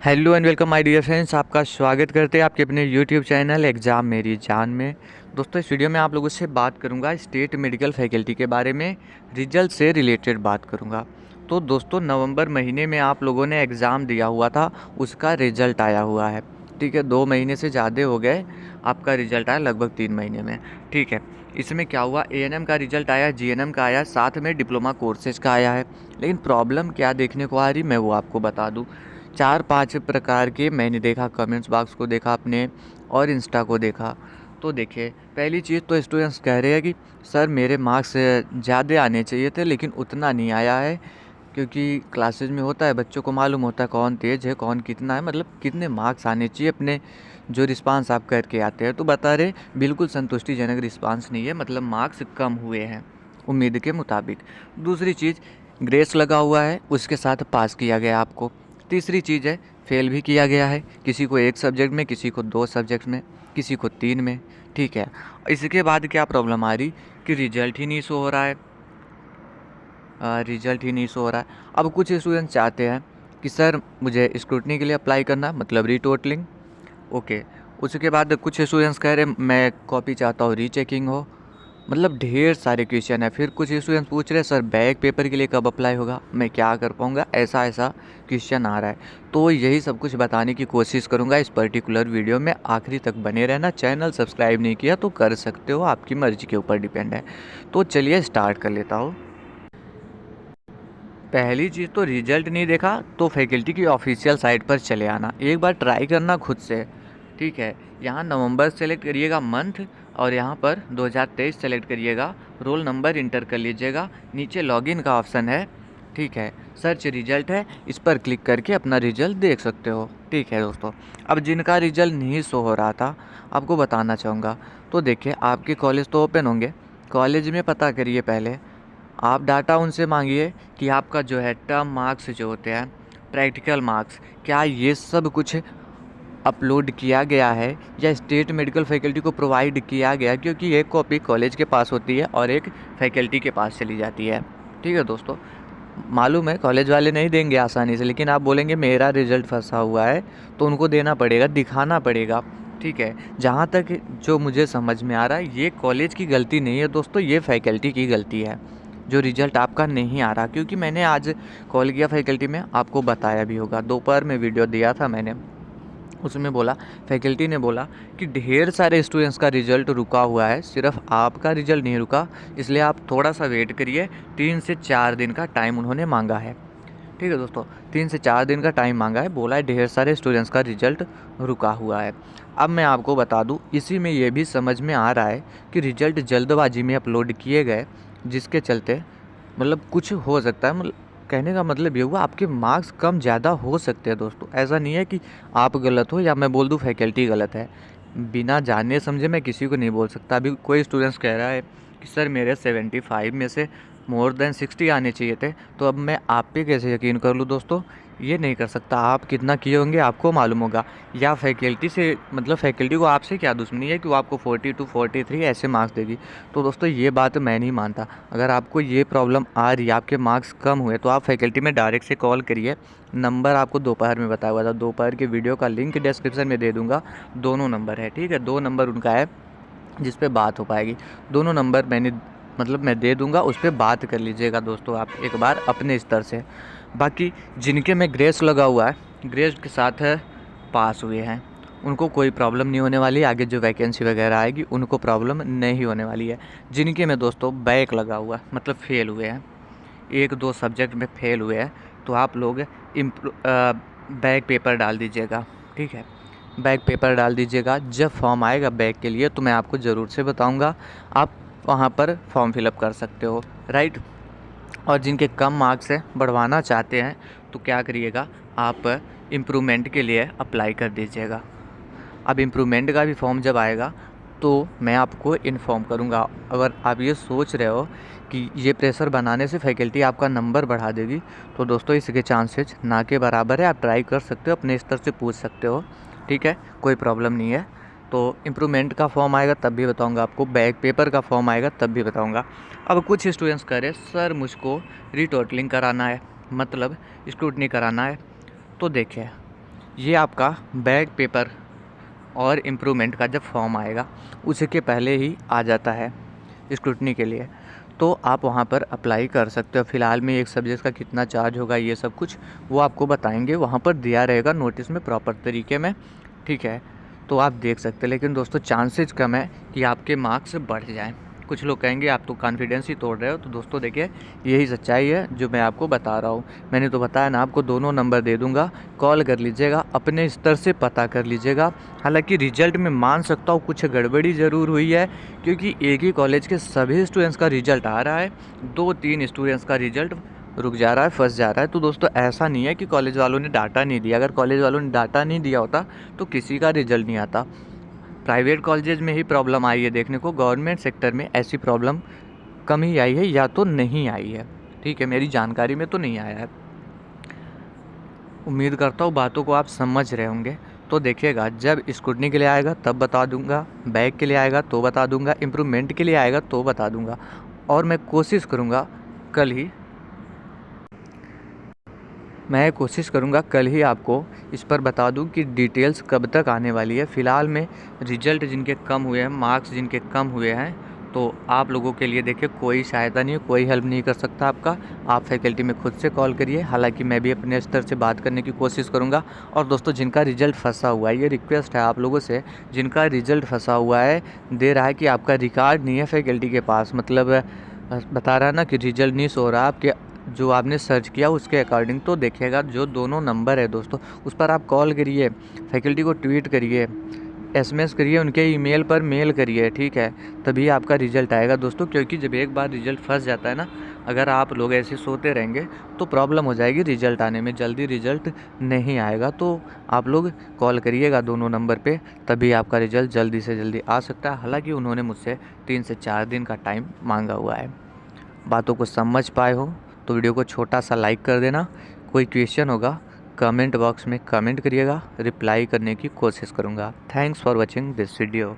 Hello and welcome my dear friends. आपका स्वागत करते हैं आपके अपने यूट्यूब चैनल एग्ज़ाम मेरी जान में। दोस्तों, इस वीडियो में आप लोगों से बात करूंगा स्टेट मेडिकल फैकल्टी के बारे में, रिजल्ट से रिलेटेड बात करूंगा। तो दोस्तों, नवंबर महीने में आप लोगों ने एग्ज़ाम दिया हुआ था, उसका रिज़ल्ट आया हुआ है। ठीक है, 2 महीने से ज़्यादा हो गए, आपका रिज़ल्ट आया लगभग 3 महीने में। ठीक है, इसमें क्या हुआ, एएनएम का रिज़ल्ट आया, जीएनएम का आया, साथ में डिप्लोमा कोर्सेज़ का आया है। लेकिन प्रॉब्लम क्या देखने को आ रही, मैं वो आपको बता दूँ। 4-5 प्रकार के मैंने देखा, कमेंट्स बॉक्स को देखा अपने और इंस्टा को देखा। तो देखिए, पहली चीज़ तो स्टूडेंट्स कह रहे हैं कि सर मेरे मार्क्स ज़्यादा आने चाहिए थे लेकिन उतना नहीं आया है। क्योंकि क्लासेज में होता है, बच्चों को मालूम होता है कौन तेज़ है कौन कितना है, मतलब कितने मार्क्स आने चाहिए अपने जो रिस्पांस आप करके आते हैं। तो बता रहे बिल्कुल संतुष्टिजनक रिस्पांस नहीं है, मतलब मार्क्स कम हुए हैं उम्मीद के मुताबिक। दूसरी चीज़, ग्रेस लगा हुआ है, उसके साथ पास किया गया आपको। तीसरी चीज़ है, फेल भी किया गया है, किसी को 1 सब्जेक्ट में, किसी को 2 सब्जेक्ट में, किसी को 3 में। ठीक है, इसके बाद क्या प्रॉब्लम आ रही कि रिजल्ट ही नहीं शो हो रहा है। रिजल्ट ही नहीं शो हो रहा है। अब कुछ स्टूडेंट चाहते हैं कि सर मुझे स्क्रूटनी के लिए अप्लाई करना, मतलब रीटोटलिंग। ओके, उसके बाद कुछ स्टूडेंट्स कह रहे मैं कॉपी चाहता हूँ रीचेकिंग हो। मतलब ढेर सारे क्वेश्चन है। फिर कुछ स्टूडेंट्स पूछ रहे सर बैक पेपर के लिए कब अप्लाई होगा, मैं क्या कर पाऊँगा, ऐसा ऐसा क्वेश्चन आ रहा है। तो यही सब कुछ बताने की कोशिश करूँगा इस पर्टिकुलर वीडियो में, आखिरी तक बने रहना। चैनल सब्सक्राइब नहीं किया तो कर सकते हो, आपकी मर्ज़ी के ऊपर डिपेंड है। तो चलिए स्टार्ट कर लेता हूँ। पहली चीज़ तो रिजल्ट नहीं देखा तो फैकल्टी की ऑफिशियल साइट पर चले आना, एक बार ट्राई करना खुद से। ठीक है, यहाँ नवंबर सेलेक्ट करिएगा मंथ, और यहाँ पर 2023 सेलेक्ट करिएगा, रोल नंबर इंटर कर लीजिएगा, नीचे लॉगिन का ऑप्शन है। ठीक है, सर्च रिजल्ट है, इस पर क्लिक करके अपना रिजल्ट देख सकते हो। ठीक है दोस्तों, अब जिनका रिजल्ट नहीं शो हो रहा था आपको बताना चाहूँगा। तो देखिए, आपके कॉलेज तो ओपन होंगे, कॉलेज में पता करिए पहले, आप डाटा उनसे मांगिए कि आपका जो है टर्म मार्क्स जो होते हैं, प्रैक्टिकल मार्क्स, क्या ये सब कुछ अपलोड किया गया है या स्टेट मेडिकल फैकल्टी को प्रोवाइड किया गया। क्योंकि एक कॉपी कॉलेज के पास होती है और एक फैकल्टी के पास चली जाती है। ठीक है दोस्तों, मालूम है कॉलेज वाले नहीं देंगे आसानी से, लेकिन आप बोलेंगे मेरा रिजल्ट फंसा हुआ है तो उनको देना पड़ेगा, दिखाना पड़ेगा। ठीक है, जहाँ तक जो मुझे समझ में आ रहा है, ये कॉलेज की गलती नहीं है दोस्तों, ये फैकल्टी की गलती है जो रिजल्ट आपका नहीं आ रहा। क्योंकि मैंने आज कॉल किया फैकल्टी में, आपको बताया भी होगा, दोपहर में वीडियो दिया था मैंने, उसमें बोला, फैकल्टी ने बोला कि ढेर सारे स्टूडेंट्स का रिज़ल्ट रुका हुआ है, सिर्फ आपका रिज़ल्ट नहीं रुका, इसलिए आप थोड़ा सा वेट करिए। 3 से 4 दिन का टाइम उन्होंने मांगा है। ठीक है दोस्तों, 3 से 4 दिन का टाइम मांगा है, बोला है ढेर सारे स्टूडेंट्स का रिज़ल्ट रुका हुआ है। अब मैं आपको बता दूं, इसी में ये भी समझ में आ रहा है कि रिज़ल्ट जल्दबाजी में अपलोड किए गए, जिसके चलते मतलब कुछ हो सकता है। मतलब कहने का मतलब ये हुआ, आपके मार्क्स कम ज़्यादा हो सकते हैं दोस्तों। ऐसा नहीं है कि आप गलत हो या मैं बोल दूं फैकल्टी गलत है। बिना जाने समझे मैं किसी को नहीं बोल सकता। अभी कोई स्टूडेंट्स कह रहा है कि सर मेरे 75 में से मोर देन 60 आने चाहिए थे, तो अब मैं आप पे कैसे यकीन कर लूँ दोस्तों। ये नहीं कर सकता, आप कितना किए होंगे आपको मालूम होगा। या फैकल्टी से, मतलब फैकल्टी को आपसे क्या दुश्मनी है कि वो आपको 42 43 ऐसे मार्क्स देगी। तो दोस्तों, ये बात मैं नहीं मानता। अगर आपको ये प्रॉब्लम आ रही है, आपके मार्क्स कम हुए, तो आप फैकल्टी में डायरेक्ट से कॉल करिए। नंबर आपको दोपहर में बताया हुआ था, दोपहर के वीडियो का लिंक डिस्क्रिप्शन में दे दूँगा। दोनों नंबर है, ठीक है, 2 नंबर उनका है जिस पे बात हो पाएगी। दोनों नंबर मैं दे दूँगा, उस पे बात कर लीजिएगा दोस्तों आप एक बार अपने स्तर से। बाकी जिनके में ग्रेस लगा हुआ है, ग्रेस के साथ पास हुए हैं, उनको कोई प्रॉब्लम नहीं होने वाली। आगे जो वैकेंसी वगैरह आएगी उनको प्रॉब्लम नहीं होने वाली है। जिनके में दोस्तों बैक लगा हुआ है, मतलब फेल हुए हैं, 1-2 सब्जेक्ट में फेल हुए हैं, तो आप लोग बैक पेपर डाल दीजिएगा। ठीक है, बैक पेपर डाल दीजिएगा। जब फॉर्म आएगा बैक के लिए तो मैं आपको ज़रूर से बताऊंगा, आप वहाँ पर फॉर्म फिलअप कर सकते हो, राइट। और जिनके कम मार्क्स है, बढ़वाना चाहते हैं, तो क्या करिएगा, आप इम्प्रूवमेंट के लिए अप्लाई कर दीजिएगा। अब इम्प्रूवमेंट का भी फॉर्म जब आएगा तो मैं आपको इन्फॉर्म करूँगा। अगर आप ये सोच रहे हो कि ये प्रेशर बनाने से फैकल्टी आपका नंबर बढ़ा देगी, तो दोस्तों इसके चांसेस ना के बराबर है। आप ट्राई कर सकते हो, अपने स्तर से पूछ सकते हो। ठीक है, कोई प्रॉब्लम नहीं है। तो इम्प्रूवमेंट का फॉर्म आएगा तब भी बताऊंगा आपको, बैक पेपर का फॉर्म आएगा तब भी बताऊंगा। अब कुछ स्टूडेंट्स कह रहे सर मुझको रीटोटलिंग कराना है, मतलब स्क्रूटनी कराना है। तो देखिए, ये आपका बैक पेपर और इम्प्रूवमेंट का जब फॉर्म आएगा उसके पहले ही आ जाता है स्क्रूटनी के लिए, तो आप वहाँ पर अप्लाई कर सकते हो। फ़िलहाल में एक सब्जेक्ट का कितना चार्ज होगा ये सब कुछ वो आपको बताएंगे, वहाँ पर दिया रहेगा नोटिस में प्रॉपर तरीके में, ठीक है। तो आप देख सकते हैं, लेकिन दोस्तों चांसेस कम है कि आपके मार्क्स बढ़ जाएं। कुछ लोग कहेंगे आप तो कॉन्फिडेंस ही तोड़ रहे हो, तो दोस्तों देखिए यही सच्चाई है जो मैं आपको बता रहा हूँ। मैंने तो बताया ना, आपको दोनों नंबर दे दूँगा, कॉल कर लीजिएगा, अपने स्तर से पता कर लीजिएगा। हालांकि रिजल्ट में मान सकता हूँ कुछ गड़बड़ी ज़रूर हुई है, क्योंकि एक ही कॉलेज के सभी स्टूडेंट्स का रिजल्ट आ रहा है, 2-3 स्टूडेंट्स का रिजल्ट रुक जा रहा है, फंस जा रहा है। तो दोस्तों ऐसा नहीं है कि कॉलेज वालों ने डाटा नहीं दिया, अगर कॉलेज वालों ने डाटा नहीं दिया होता तो किसी का रिजल्ट नहीं आता। प्राइवेट कॉलेजेस में ही प्रॉब्लम आई है देखने को, गवर्नमेंट सेक्टर में ऐसी प्रॉब्लम कम ही आई है या तो नहीं आई है, ठीक है, मेरी जानकारी में तो नहीं आया है। उम्मीद करता हूँ बातों को आप समझ रहे होंगे। तो देखिएगा, जब स्क्रूटनी के लिए आएगा तब बता दूंगा, बैक के लिए आएगा तो बता दूंगा, इम्प्रूवमेंट के लिए आएगा तो बता दूंगा। और मैं कोशिश करूँगा कल ही आपको इस पर बता दूं कि डिटेल्स कब तक आने वाली है। फ़िलहाल में रिजल्ट जिनके कम हुए हैं, मार्क्स जिनके कम हुए हैं, तो आप लोगों के लिए देखिए कोई सहायता नहीं है, कोई हेल्प नहीं कर सकता आपका। आप फैकल्टी में खुद से कॉल करिए, हालांकि मैं भी अपने स्तर से बात करने की कोशिश करूंगा। और दोस्तों जिनका रिजल्ट फंसा हुआ है, ये रिक्वेस्ट है आप लोगों से, जिनका रिजल्ट फंसा हुआ है, दे रहा है कि आपका रिकॉर्ड नहीं है फैकल्टी के पास, मतलब बता रहा है ना कि रिजल्ट नहीं शो रहा आपके, जो आपने सर्च किया उसके अकॉर्डिंग, तो देखिएगा जो दोनों नंबर है दोस्तों उस पर आप कॉल करिए, फैकल्टी को ट्वीट करिए, एसएमएस करिए, उनके ईमेल पर मेल करिए, ठीक है, तभी आपका रिजल्ट आएगा दोस्तों। क्योंकि जब एक बार रिजल्ट फंस जाता है ना, अगर आप लोग ऐसे सोते रहेंगे तो प्रॉब्लम हो जाएगी रिजल्ट आने में, जल्दी रिजल्ट नहीं आएगा। तो आप लोग कॉल करिएगा दोनों नंबर पे, तभी आपका रिजल्ट जल्दी से जल्दी आ सकता है। हालांकि उन्होंने मुझसे 3 से 4 दिन का टाइम मांगा हुआ है। बातों को समझ पाए हो तो वीडियो को छोटा सा लाइक कर देना। कोई क्वेश्चन होगा कमेंट बॉक्स में कमेंट करिएगा, रिप्लाई करने की कोशिश करूँगा। Thanks for watching this video.